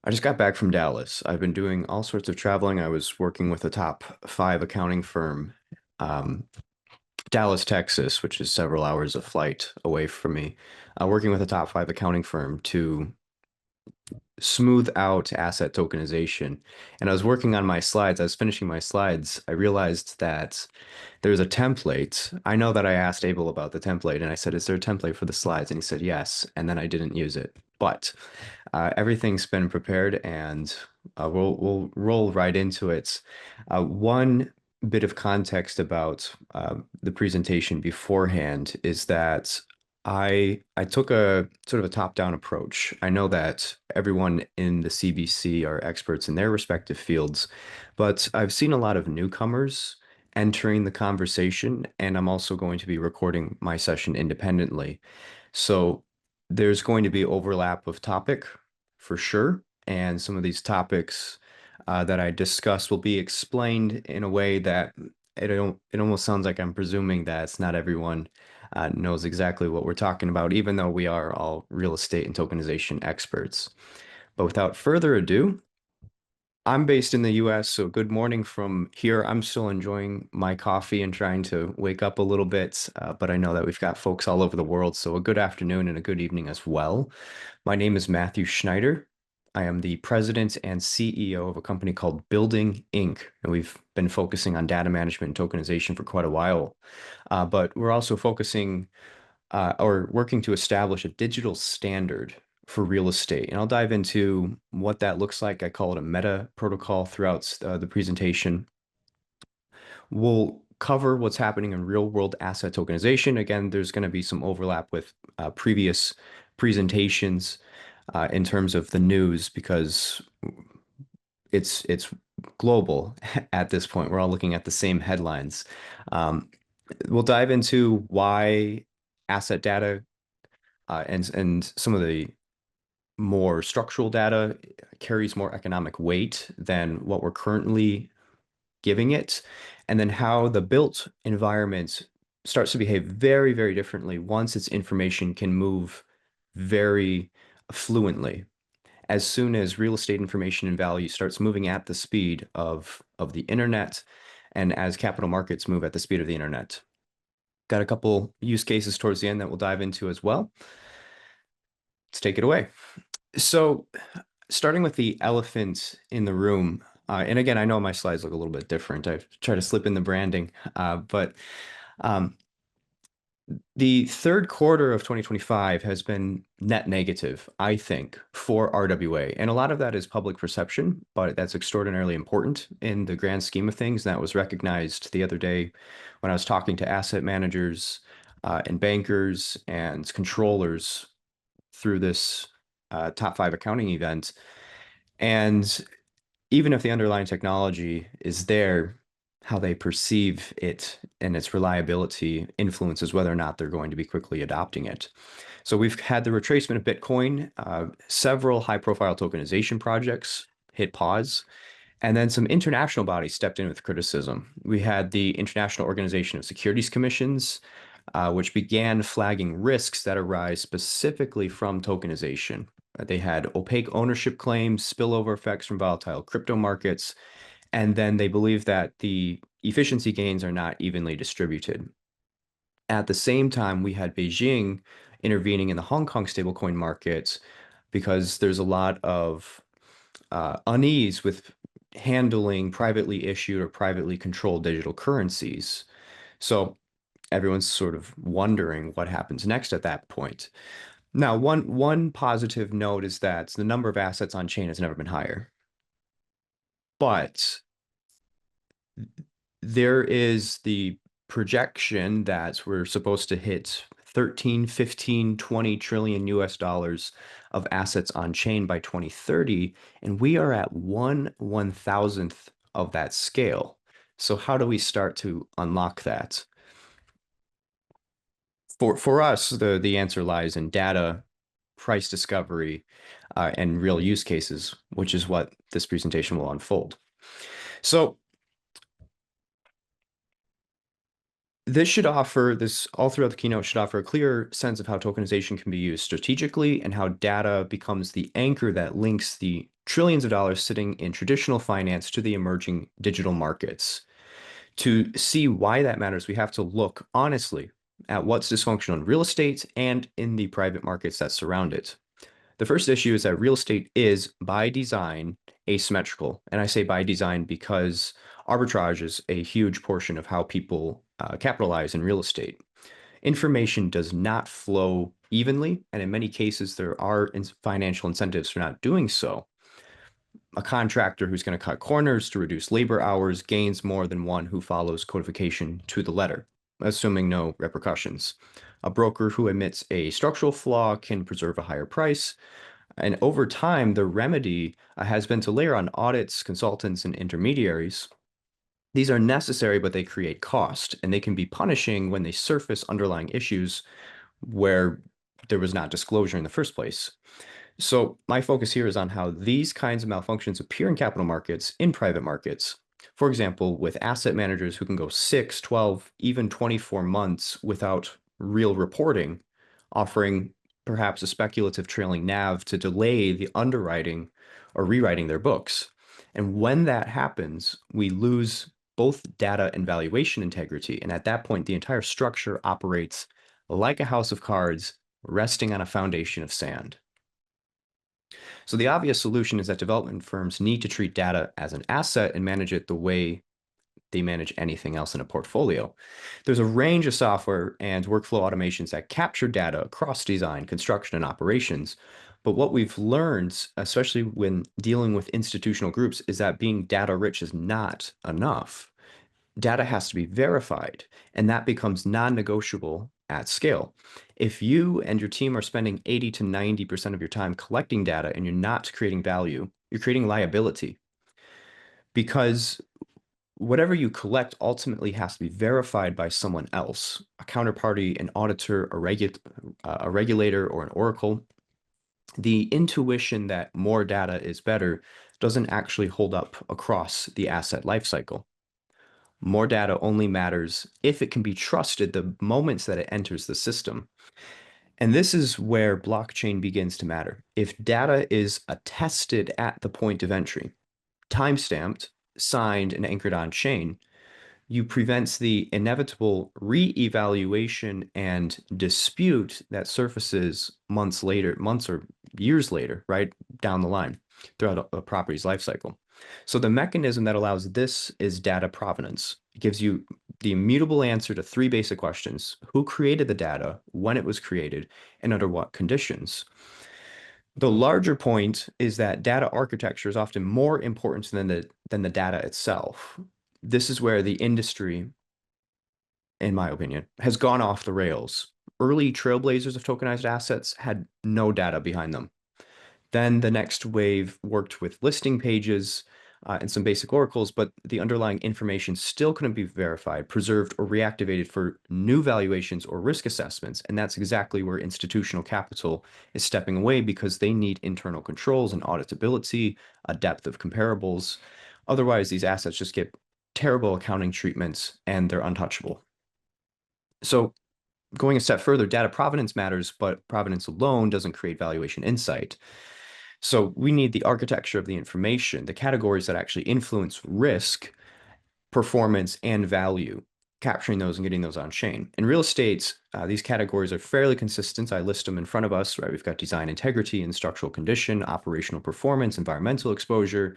I just got back from Dallas. I've been doing all sorts of traveling. I was working with a top five accounting firm, um, Dallas, Texas, which is several hours of flight away from me, working with a top five accounting firm to smooth out asset tokenization. And I was working on my slides. I was finishing my slides. I realized that there's a template. I know that I asked Abel about the template and I said, is there a template for the slides? And he said, yes. And then I didn't use it. But everything's been prepared and we'll roll right into it. One bit of context about the presentation beforehand is that I took a sort of a top-down approach. I know that everyone in the CBC are experts in their respective fields, but I've seen a lot of newcomers entering the conversation, and I'm also going to be recording my session independently. So there's going to be overlap of topic for sure, and some of these topics that I discuss will be explained in a way that it almost sounds like I'm presuming that it's not everyone knows exactly what we're talking about, even though we are all real estate and tokenization experts. But without further ado, I'm based in the US, so good morning from here. I'm still enjoying my coffee and trying to wake up a little bit, but I know that we've got folks all over the world, so a good afternoon and a good evening as well. My name is Matthew Schneider. I am the president and CEO of a company called Building Inc., and we've been focusing on data management and tokenization for quite a while. But we're also focusing or working to establish a digital standard for real estate. And I'll dive into what that looks like. I call it a meta protocol throughout the presentation. We'll cover what's happening in real world asset tokenization. Again, there's going to be some overlap with previous presentations in terms of the news because it's global at this point. We're all looking at the same headlines. Um, we'll dive into why asset data and some of the more structural data carries more economic weight than what we're currently giving it, and then how the built environment starts to behave very, very differently once its information can move very fluently. As soon as real estate information and value starts moving at the speed of the internet, and as capital markets move at the speed of the internet. Got a couple use cases towards the end that we'll dive into as well. Let's take it away. So, starting with the elephant in the room, and again, I know my slides look a little bit different. I've tried to slip in the branding, but um, the third quarter of 2025 has been net negative, I think, for RWA. And a lot of that is public perception, but that's extraordinarily important in the grand scheme of things. That was recognized the other day when I was talking to asset managers and bankers and controllers through this top five accounting event. And even if the underlying technology is there, how they perceive it and its reliability influences whether or not they're going to be quickly adopting it. So we've had the retracement of Bitcoin, several high-profile tokenization projects hit pause, and then some international bodies stepped in with criticism. We had the International Organization of Securities Commissions, which began flagging risks that arise specifically from tokenization. They had opaque ownership claims, spillover effects from volatile crypto markets, and then they believe that the efficiency gains are not evenly distributed. At the same time, we had Beijing intervening in the Hong Kong stablecoin markets because there's a lot of unease with handling privately issued or privately controlled digital currencies. So everyone's sort of wondering what happens next at that point. Now, one positive note is that the number of assets on chain has never been higher. But there is the projection that we're supposed to hit 13, 15, 20 trillion US dollars of assets on chain by 2030, and we are at 1/1000th of that scale. So how do we start to unlock that? For us, the answer lies in data, price discovery, and real use cases, which is what this presentation will unfold. So this all throughout the keynote should offer a clear sense of how tokenization can be used strategically and how data becomes the anchor that links the trillions of dollars sitting in traditional finance to the emerging digital markets. To see why that matters, we have to look honestly at what's dysfunctional in real estate and in the private markets that surround it. The first issue is that real estate is, by design, asymmetrical. And I say by design because arbitrage is a huge portion of how people capitalize in real estate. Information does not flow evenly, and in many cases, there are financial incentives for not doing so. A contractor who's going to cut corners to reduce labor hours gains more than one who follows codification to the letter, assuming no repercussions. A broker who admits a structural flaw can preserve a higher price. And over time, the remedy has been to layer on audits, consultants, and intermediaries. These are necessary, but they create cost, and they can be punishing when they surface underlying issues where there was not disclosure in the first place. So my focus here is on how these kinds of malfunctions appear in capital markets, in private markets. For example, with asset managers who can go 6, 12, even 24 months without real reporting, offering perhaps a speculative trailing NAV to delay the underwriting or rewriting their books. And when that happens, we lose both data and valuation integrity. And at that point, the entire structure operates like a house of cards resting on a foundation of sand. So the obvious solution is that development firms need to treat data as an asset and manage it the way they manage anything else in a portfolio. There's a range of software and workflow automations that capture data across design, construction, and operations. But what we've learned, especially when dealing with institutional groups, is that being data rich is not enough. Data has to be verified, and that becomes non-negotiable at scale. If you and your team are spending 80 to 90% of your time collecting data and you're not creating value, you're creating liability. Because whatever you collect ultimately has to be verified by someone else, a counterparty, an auditor, a regulator, or an oracle. The intuition that more data is better doesn't actually hold up across the asset lifecycle. More data only matters if it can be trusted the moments that it enters the system. And this is where blockchain begins to matter. If data is attested at the point of entry, timestamped, signed, and anchored on chain, you prevents the inevitable re-evaluation and dispute that surfaces months later, months or years later, right down the line throughout a property's life cycle. So the mechanism that allows this is data provenance. It gives you the immutable answer to three basic questions: who created the data, when it was created, and under what conditions. The larger point is that data architecture is often more important than the data itself. This is where the industry, in my opinion, has gone off the rails. Early trailblazers of tokenized assets had no data behind them. Then the next wave worked with listing pages and some basic oracles, but the underlying information still couldn't be verified, preserved, or reactivated for new valuations or risk assessments. And that's exactly where institutional capital is stepping away, because they need internal controls and auditability, a depth of comparables. Otherwise, these assets just get terrible accounting treatments and they're untouchable. So going a step further, data provenance matters, but provenance alone doesn't create valuation insight. So we need the architecture of the information, the categories that actually influence risk, performance, and value, capturing those and getting those on chain. In real estate, these categories are fairly consistent. I list them in front of us, right? We've got design integrity and structural condition, operational performance, environmental exposure.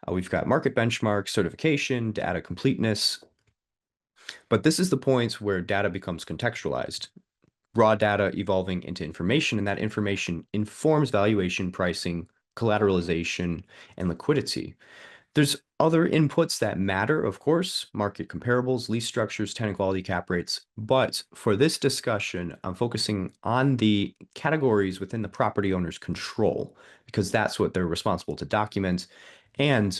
We've got market benchmarks, certification, data completeness. But this is the point where data becomes contextualized. Raw data evolving into information, and that information informs valuation, pricing, collateralization, and liquidity. There's other inputs that matter, of course: market comparables, lease structures, tenant quality, cap rates. But for this discussion, I'm focusing on the categories within the property owner's control, because that's what they're responsible to document, and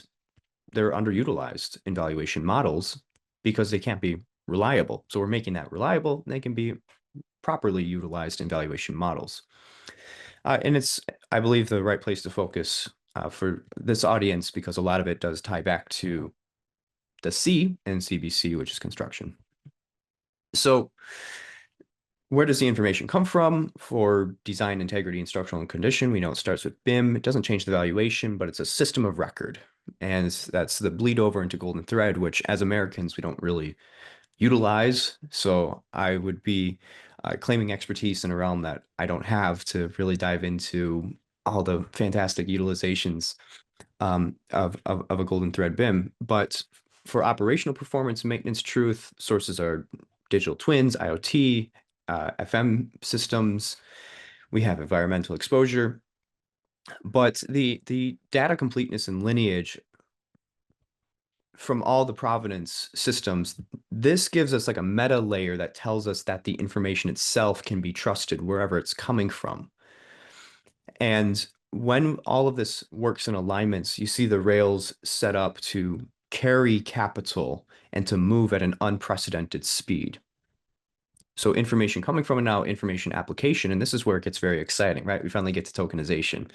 they're underutilized in valuation models because they can't be reliable. So we're making that reliable, and they can be properly utilized in valuation models. And it's, I believe, the right place to focus for this audience, because a lot of it does tie back to the C in CBC, which is construction. So Where does the information come from? For design integrity and structural condition, we know it starts with BIM. It doesn't change the valuation, but it's a system of record. And that's the bleed over into golden thread, which as Americans, we don't really utilize. So I would be claiming expertise in a realm that I don't have to really dive into all the fantastic utilizations of a golden thread BIM. But for operational performance, maintenance truth, sources are digital twins, IoT, FM systems. We have environmental exposure. But the data completeness and lineage from all the provenance systems, this gives us like a meta layer that tells us that the information itself can be trusted wherever it's coming from. And when all of this works in alignments, you see the rails set up to carry capital and to move at an unprecedented speed. So information coming from and now information application, and this is where it gets very exciting, right? We finally get to tokenization.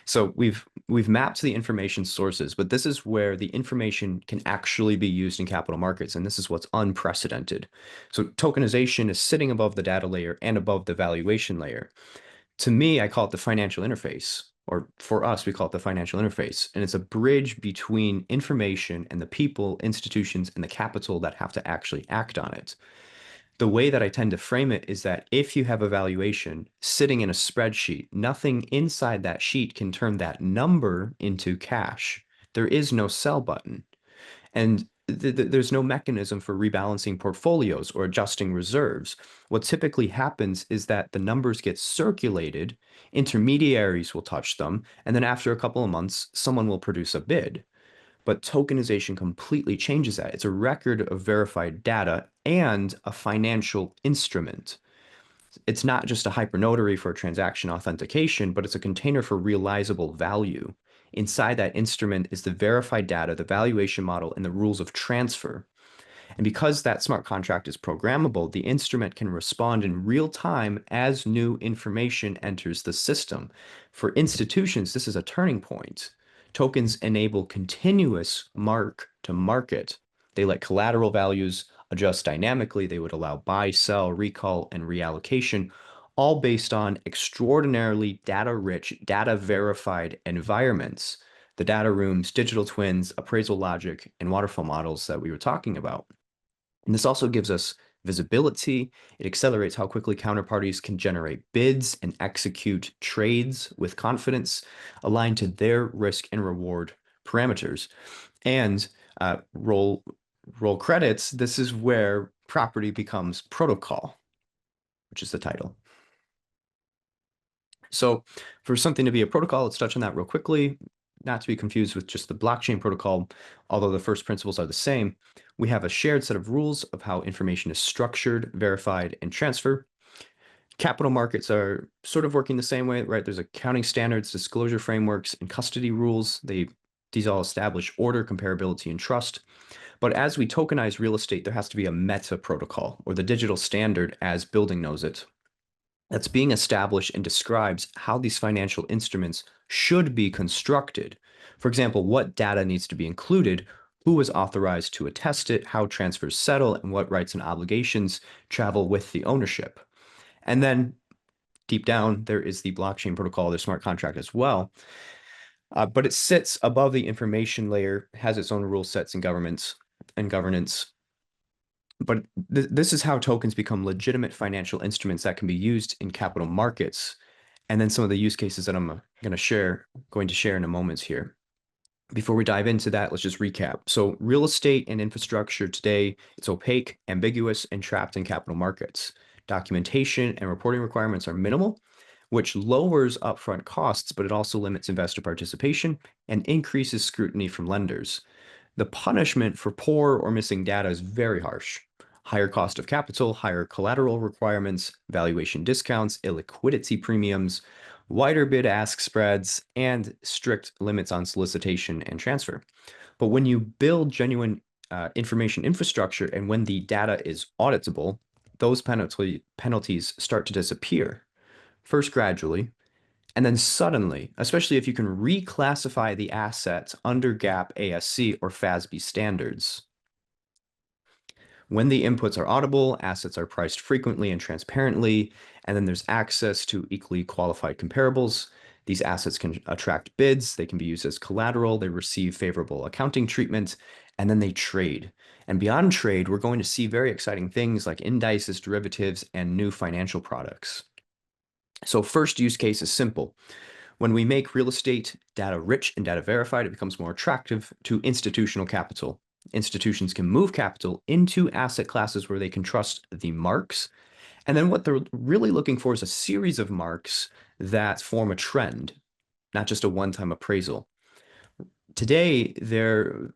So we've mapped the information sources, but this is where the information can actually be used in capital markets, and this is what's unprecedented. So tokenization is sitting above the data layer and above the valuation layer. To me, I call it the financial interface, or for us, we call it the financial interface, and it's a bridge between information and the people, institutions, and the capital that have to actually act on it. The way that I tend to frame it is that if you have a valuation sitting in a spreadsheet, nothing inside that sheet can turn that number into cash. There is no sell button. And there's no mechanism for rebalancing portfolios or adjusting reserves. What typically happens is that the numbers get circulated, intermediaries will touch them, and then after a couple of months, someone will produce a bid. But tokenization completely changes that. It's a record of verified data and a financial instrument. It's not just a hypernotary for transaction authentication, but it's a container for realizable value. Inside that instrument is the verified data, the valuation model, and the rules of transfer. And because that smart contract is programmable, the instrument can respond in real time as new information enters the system. For institutions, this is a turning point. Tokens enable continuous mark to market. They let collateral values adjust dynamically. They would allow buy, sell, recall, and reallocation, all based on extraordinarily data-rich, data-verified environments. The data rooms, digital twins, appraisal logic, and waterfall models that we were talking about. And this also gives us visibility. It accelerates how quickly counterparties can generate bids and execute trades with confidence aligned to their risk and reward parameters. And roll credits, this is where property becomes protocol, which is the title. So for something to be a protocol, let's touch on that real quickly, not to be confused with just the blockchain protocol, although the first principles are the same. We have a shared set of rules of how information is structured, verified, and transferred. Capital markets are sort of working the same way, right? There's accounting standards, disclosure frameworks, and custody rules. These all establish order, comparability, and trust. But as we tokenize real estate, there has to be a meta protocol, or the digital standard as building knows it, that's being established and describes how these financial instruments should be constructed. For example, what data needs to be included, who is authorized to attest it, how transfers settle, and what rights and obligations travel with the ownership. And then deep down, there is the blockchain protocol, the smart contract as well. But it sits above the information layer, has its own rule sets and governance. But this is how tokens become legitimate financial instruments that can be used in capital markets. And then some of the use cases that I'm going to share in a moment here. Before we dive into that, let's just recap. So real estate and infrastructure today, it's opaque, ambiguous, and trapped in capital markets. Documentation and reporting requirements are minimal, which lowers upfront costs, but it also limits investor participation and increases scrutiny from lenders. The punishment for poor or missing data is very harsh. Higher cost of capital, higher collateral requirements, valuation discounts, illiquidity premiums, wider bid-ask spreads, and strict limits on solicitation and transfer. But when you build genuine information infrastructure and when the data is auditable, those penalties start to disappear. First gradually, and then suddenly, especially if you can reclassify the assets under GAAP ASC or FASB standards. When the inputs are audible, assets are priced frequently and transparently, and then there's access to equally qualified comparables. These assets can attract bids, they can be used as collateral, they receive favorable accounting treatment, and then they trade. And beyond trade, we're going to see very exciting things like indices, derivatives, and new financial products. So first use case is simple. When we make real estate data rich and data verified, it becomes more attractive to institutional capital. Institutions can move capital into asset classes where they can trust the marks. And then what they're really looking for is a series of marks that form a trend, not just a one-time appraisal. Today,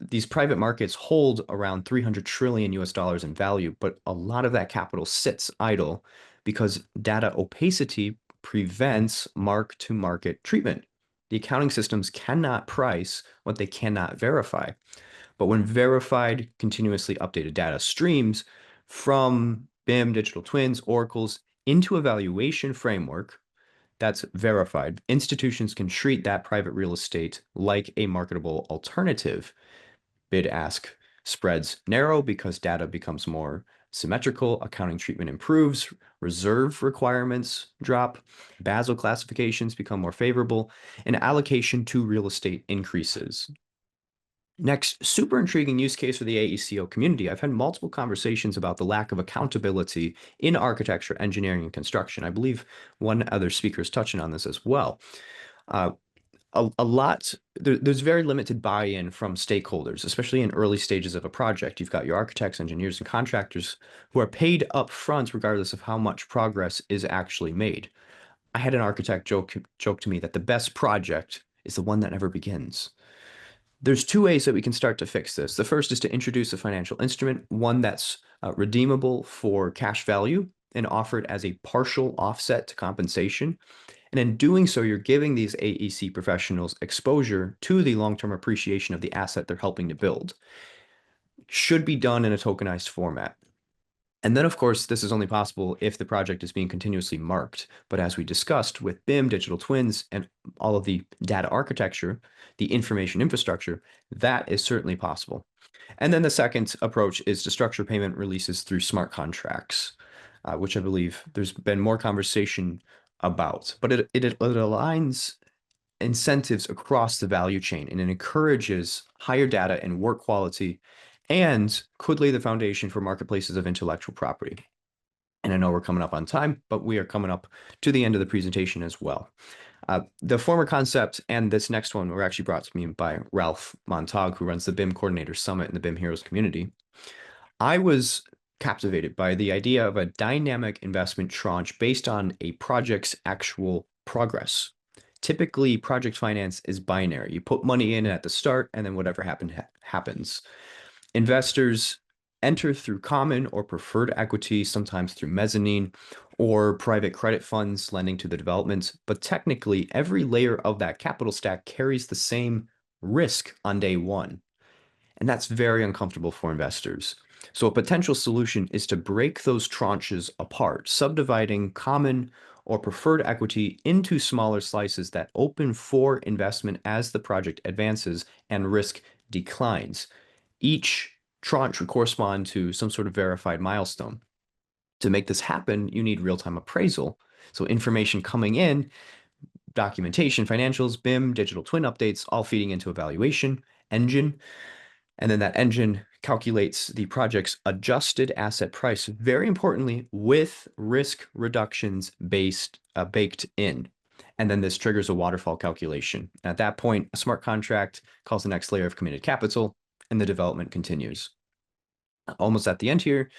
these private markets hold around 300 trillion US dollars in value, but a lot of that capital sits idle because data opacity prevents mark-to-market treatment. The accounting systems cannot price what they cannot verify. But when verified, continuously updated data streams from BIM, digital twins, oracles into a valuation framework, that's verified. Institutions can treat that private real estate like a marketable alternative. Bid-ask spreads narrow because data becomes more symmetrical, accounting treatment improves, reserve requirements drop, Basel classifications become more favorable, and allocation to real estate increases. Next, super intriguing use case for the AECO community. I've had multiple conversations about the lack of accountability in architecture, engineering, and construction. I believe one other speaker is touching on this as well. Uh, there's very limited buy-in from stakeholders, especially in early stages of a project. You've got your architects, engineers, and contractors who are paid up front regardless of how much progress is actually made. I had an architect joke to me that the best project is the one that never begins. There's two ways that we can start to fix this. The first is to introduce a financial instrument, one that's redeemable for cash value and offered as a partial offset to compensation. And in doing so, you're giving these AEC professionals exposure to the long-term appreciation of the asset they're helping to build. Should be done in a tokenized format. And then, of course, this is only possible if the project is being continuously marked. But as we discussed with BIM, digital twins, and all of the data architecture, the information infrastructure, that is certainly possible. And then the second approach is to structure payment releases through smart contracts, which I believe there's been more conversation about. But it aligns incentives across the value chain and it encourages higher data and work quality and could lay the foundation for marketplaces of intellectual property. And I know we're coming up on time, but we are coming up to the end of the presentation as well. The former concept and this next one were actually brought to me by Ralph Montag, who runs the BIM Coordinator Summit in the BIM Heroes community. I was captivated by the idea of a dynamic investment tranche based on a project's actual progress. Typically, project finance is binary. You put money in at the start, and then whatever happens. Investors enter through common or preferred equity, sometimes through mezzanine or private credit funds lending to the development. But technically, every layer of that capital stack carries the same risk on day one. And that's very uncomfortable for investors. So a potential solution is to break those tranches apart, subdividing common or preferred equity into smaller slices that open for investment as the project advances and risk declines. Each tranche would correspond to some sort of verified milestone. To make this happen, you need real-time appraisal. So information coming in, documentation, financials, BIM, digital twin updates, all feeding into a valuation engine. And then that engine calculates the project's adjusted asset price, very importantly, with risk reductions baked in. And then this triggers a waterfall calculation. At that point, a smart contract calls the next layer of committed capital, and the development continues. Almost at the end here,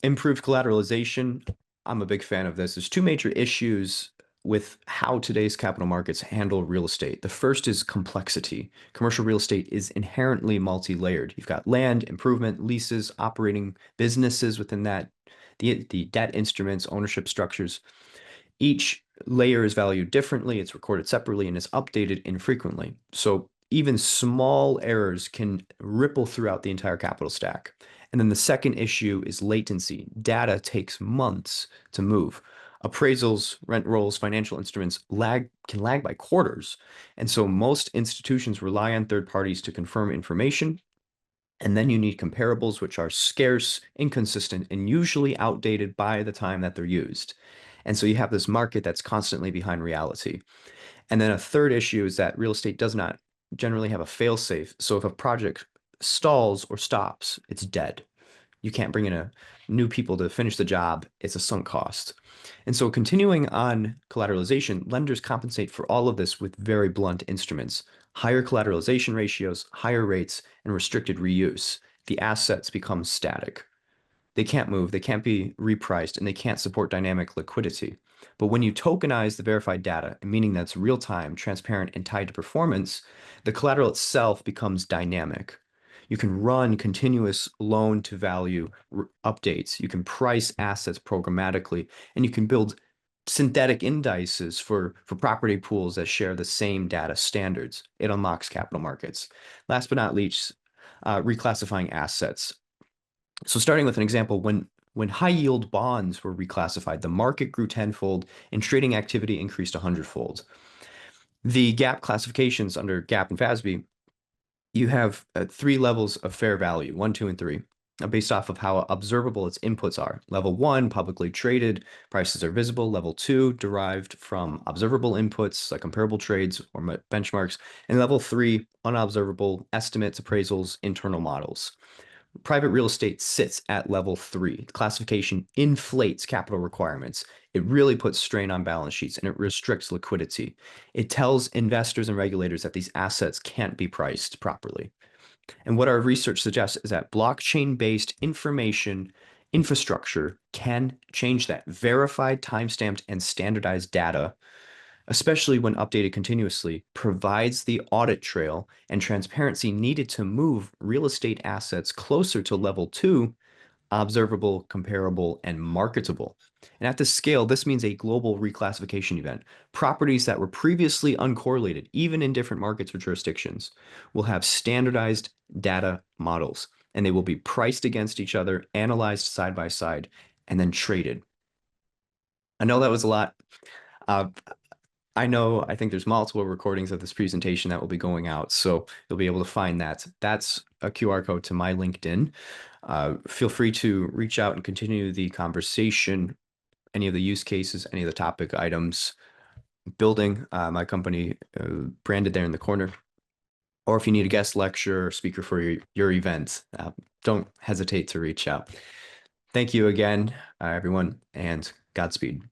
improved collateralization. I'm a big fan of this. There's two major issues with how today's capital markets handle real estate. The first is complexity. Commercial real estate is inherently multi-layered. You've got land, improvement, leases, operating businesses within that, the debt instruments, ownership structures. Each layer is valued differently, it's recorded separately, and is updated infrequently. So even small errors can ripple throughout the entire capital stack. And then the second issue is latency. Data takes months to move. Appraisals, rent rolls, financial instruments can lag by quarters. And so most institutions rely on third parties to confirm information. And then you need comparables, which are scarce, inconsistent, and usually outdated by the time that they're used. And so you have this market that's constantly behind reality. And then a third issue is that real estate does not generally have a fail-safe. So if a project stalls or stops, it's dead. You can't bring in a new people to finish the job. It's a sunk cost. And so continuing on collateralization, lenders compensate for all of this with very blunt instruments, higher collateralization ratios, higher rates, and restricted reuse. The assets become static. They can't move, they can't be repriced, and they can't support dynamic liquidity. But when you tokenize the verified data, meaning that's real time, transparent, and tied to performance, the collateral itself becomes dynamic. You can run continuous loan to value updates. You can price assets programmatically, and you can build synthetic indices for property pools that share the same data standards. It unlocks capital markets. Last but not least, reclassifying assets. So starting with an example, when high yield bonds were reclassified, the market grew tenfold and trading activity increased 100-fold. The gap classifications under GAAP and FASB, you have three levels of fair value, 1, 2, and 3, based off of how observable its inputs are. Level 1, publicly traded, prices are visible. Level 2, derived from observable inputs like comparable trades or benchmarks. And level 3, unobservable estimates, appraisals, internal models. Private real estate sits at level 3. Classification inflates capital requirements. It really puts strain on balance sheets and it restricts liquidity. It tells investors and regulators that these assets can't be priced properly. And what our research suggests is that blockchain-based information infrastructure can change that. Verified, timestamped, and standardized data, especially when updated continuously, provides the audit trail and transparency needed to move real estate assets closer to level 2, observable, comparable, and marketable. And at this scale, this means a global reclassification event. Properties that were previously uncorrelated, even in different markets or jurisdictions, will have standardized data models, and they will be priced against each other, analyzed side by side, and then traded. I know that was a lot. Uh, I think there's multiple recordings of this presentation that will be going out, so you'll be able to find that. That's a QR code to my LinkedIn. Feel free to reach out and continue the conversation, any of the use cases, any of the topic items, building my company branded there in the corner. Or if you need a guest lecture or speaker for your event, don't hesitate to reach out. Thank you again, everyone, and Godspeed.